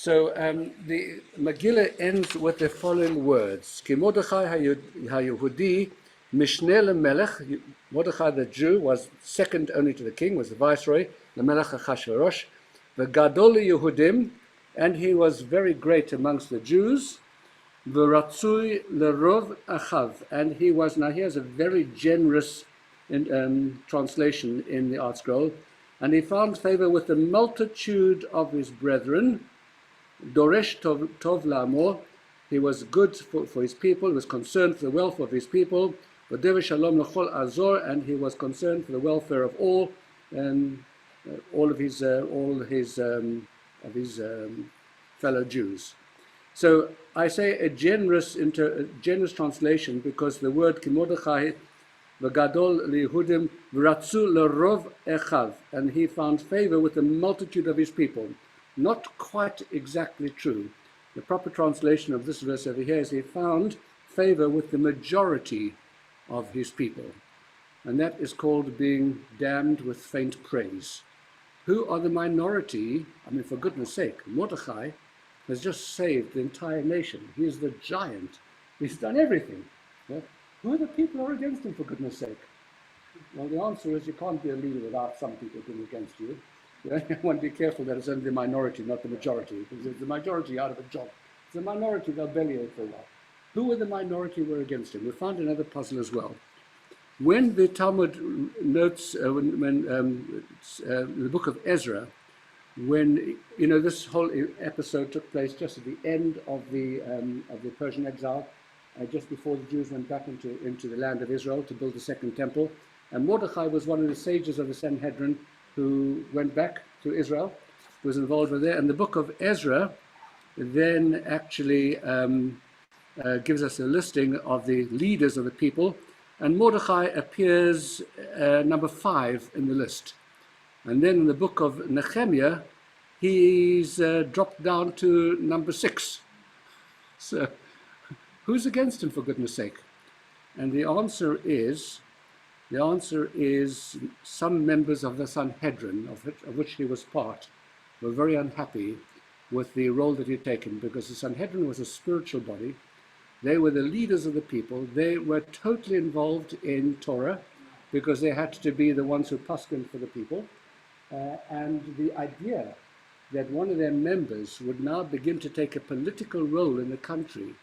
So the Megillah ends with the following words: Ki Mordechai HaYehudi Mishneh LeMelech. Mordechai the Jew was second only to the king, was the viceroy, LeMelech Achashverosh. V'gadol Yehudim, and he was very great amongst the Jews. V'ratzui lerov achav, and he was, now here's a very generous translation in the Art Scroll, and he found favor with the multitude of his brethren. Doresh tov la'amo, he was good for his people, he was concerned for the welfare of his people. V'dever shalom l'chol azor, and he was concerned for the welfare of all of his fellow Jews. So I say a generous translation because the word Ki Mordechai v'gadol liYehudim v'ratzu lerov echav, and he found favor with the multitude of his people. Not quite exactly true. The proper translation of this verse over here is he found favor with the majority of his people. And that is called being damned with faint praise. Who are the minority? I mean, for goodness sake, Mordechai has just saved the entire nation. He is the giant. He's done everything. Yeah? Who are the people who are against him, for goodness sake? Well, the answer is you can't be a leader without some people being against you. You want to be careful that it's only the minority, not the majority, because if the majority out of a job, it's the minority, they'll bellyache for a while. Who were the minority who were against him? We found another puzzle as well. When the Talmud notes, the book of Ezra, when this whole episode took place just at the end of the Persian exile, just before the Jews went back into the land of Israel to build the second temple, and Mordechai was one of the sages of the Sanhedrin who went back to Israel, was involved with there. And the book of Ezra then actually gives us a listing of the leaders of the people, and Mordechai appears number 5 in the list. And then in the book of Nehemiah, he's dropped down to number 6. So who's against him, for goodness sake? And the answer is some members of the Sanhedrin, of which he was part, were very unhappy with the role that he'd taken, because the Sanhedrin was a spiritual body. They were the leaders of the people. They were totally involved in Torah because they had to be the ones who paskin for the people. And the idea that one of their members would now begin to take a political role in the country,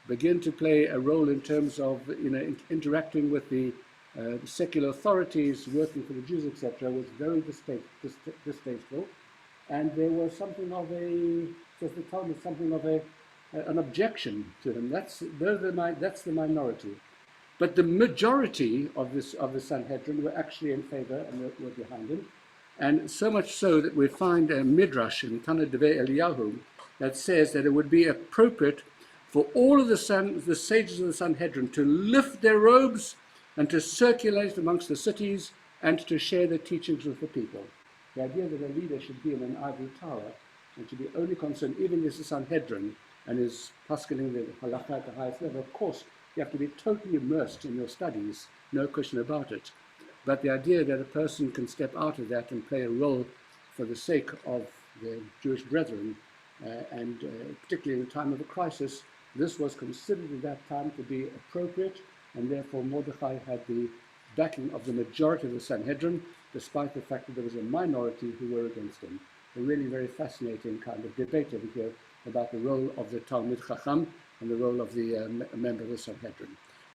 begin to play a role in terms of interacting with the secular authorities, working for the Jews, etc., was very distasteful. And there was something of an objection to him. That's the minority. But the majority of the Sanhedrin were actually in favor and were behind him. And so much so that we find a midrash in Tana Devei Eliyahu that says that it would be appropriate for all of the sages of the Sanhedrin to lift their robes and to circulate amongst the cities and to share their teachings with the people. The idea that a leader should be in an ivory tower and should be only concerned, even if it's the Sanhedrin and is paskining the halakha at the highest level, of course, you have to be totally immersed in your studies, no question about it. But the idea that a person can step out of that and play a role for the sake of the Jewish brethren, and particularly in the time of a crisis, this was considered at that time to be appropriate, and therefore Mordechai had the backing of the majority of the Sanhedrin, despite the fact that there was a minority who were against him. A really very fascinating kind of debate over here about the role of the Talmid Chacham and the role of the member of the Sanhedrin.